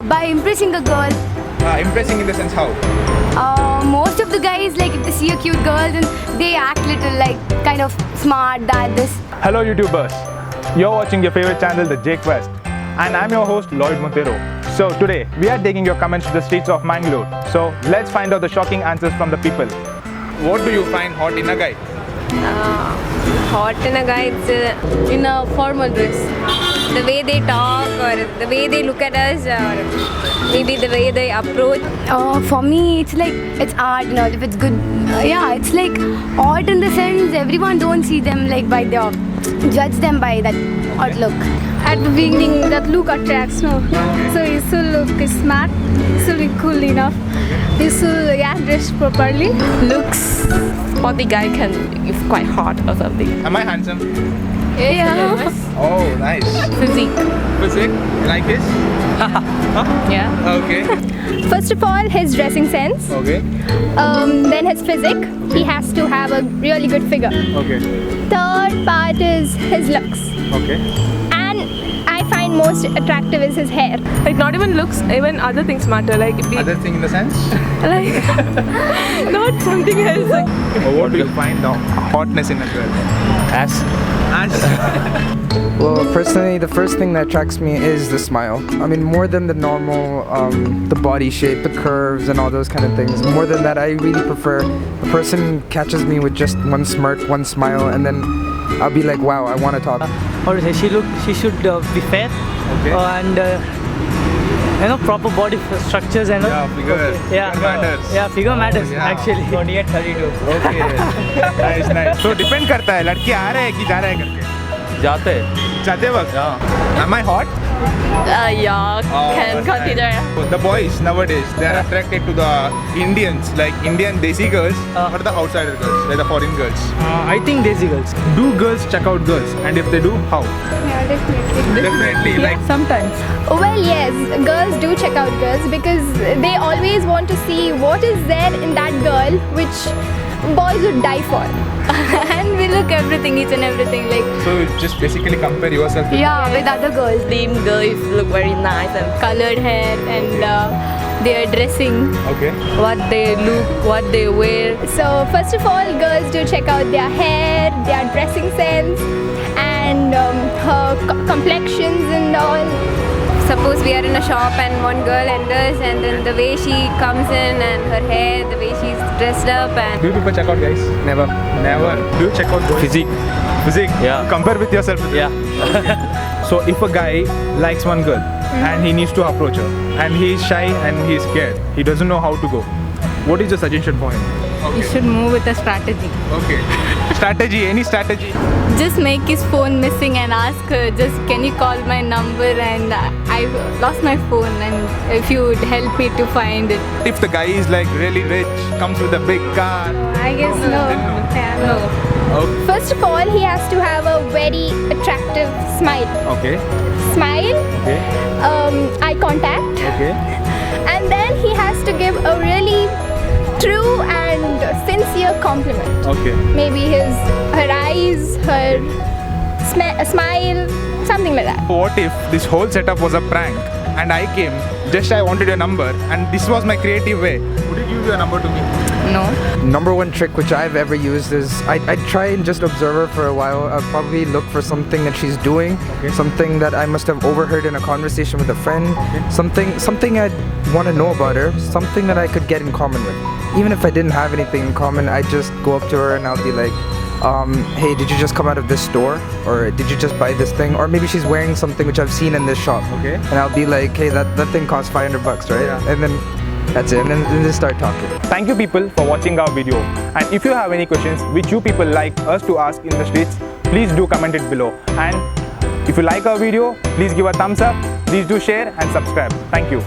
by impressing a girl. Impressing in the sense how? Most of the guys, like if they see a cute girl, then they act little like kind of smart, that, this. Hello YouTubers, you're watching your favorite channel, The J Quest, and I'm your host Lloyd Montero. So today we are taking your comments to the streets of Mangalore. So let's find out the shocking answers from the people. What do you find hot in a guy? Hot in a guy, it's in a formal dress. The way they talk, or the way they look at us, or maybe the way they approach. For me, it's like it's art, you know. If it's good, yeah, it's like art in the sense everyone don't see them like by their, judge them by that art look. At the beginning, that look attracts, no? So you should look smart, should be cool enough, you should dress properly. Looks, or the guy can is quite hot or something. Am I handsome? Yeah. Oh, nice. Physique. Physique? Like this? Yeah. Okay. First of all, his dressing sense. Okay. Then his physique. He has to have a really good figure. Okay. Third part is his looks. Okay. And I find most attractive is his hair. Like not even looks, even other things matter. Like Other thing in the sense? like not something else. Like What do you find hotness in a girl? Ass. Well, personally, the first thing that attracts me is the smile. I mean, more than the normal, the body shape, the curves, and all those kind of things. More than that, I really prefer a person catches me with just one smirk, one smile, and then I'll be like, wow, I want to talk. How to say? She should be fair. Okay. And proper body structures and Figure matters. Yeah, figure matters actually. 28, 32. Okay. Nice, nice. So depend करता है लड़की आ रहा है कि जा रहा है करके. जाते वक्त. Am I hot? yeah, can consider. The boys nowadays, they are attracted to the Indians, like Indian desi girls, or the outsider girls, like the foreign girls. I think Desi girls. Do girls check out girls? And if they do, how? Yeah, definitely. Definitely, like Sometimes. Well, yes, girls do check out girls because they always want to see what is there in that girl which boys would die for. And we look everything, each and everything, like so you just basically compare yourself with with other girls. Slim girls look very nice and Colored hair and their dressing. Okay. what they look, what they wear. So first of all, girls do check out their hair, their dressing sense, and her complexions and all. Suppose we are in a shop and one girl enters, and then the way she comes in and her hair, the way she's dressed up, and Do you people check out guys? Never. Never. Do you check out boys? Physique. Physique? Yeah. Compare with yourself. Yeah. So if a guy likes one girl and he needs to approach her and he is shy and he is scared, he doesn't know how to go, what is the suggestion for him? You should move with a strategy. Okay. Strategy, any strategy? Just make his phone missing and ask her, just can you call my number, and I lost my phone, and if you would help me to find it. If the guy is like really rich, comes with a big car. I guess no. Then no. Yeah, no. Okay. First of all, he has to have a very attractive smile. Okay. Smile, Okay. eye contact, Okay. and then he has to give a really true and sincere compliment. Okay. Maybe her eyes, her smile, something like that. What if this whole setup was a prank and I came, just I wanted your number and this was my creative way? Would you give your number to me? no. Number one trick which I've ever used is I try and just observe her for a while. I'll probably look for something that she's doing, something that I must have overheard in a conversation with a friend, something I'd want to know about her, something that I could get in common with. Even if I didn't have anything in common, I'd just go up to her and I'll be like, hey, did you just come out of this store? Or did you just buy this thing? Or maybe she's wearing something which I've seen in this shop. Okay. And I'll be like, hey, that thing costs $500, right? Yeah. And then that's it. And then just start talking. Thank you people for watching our video. And if you have any questions which you people like us to ask in the streets, please do comment it below. And if you like our video, please give a thumbs up, please do share and subscribe. Thank you.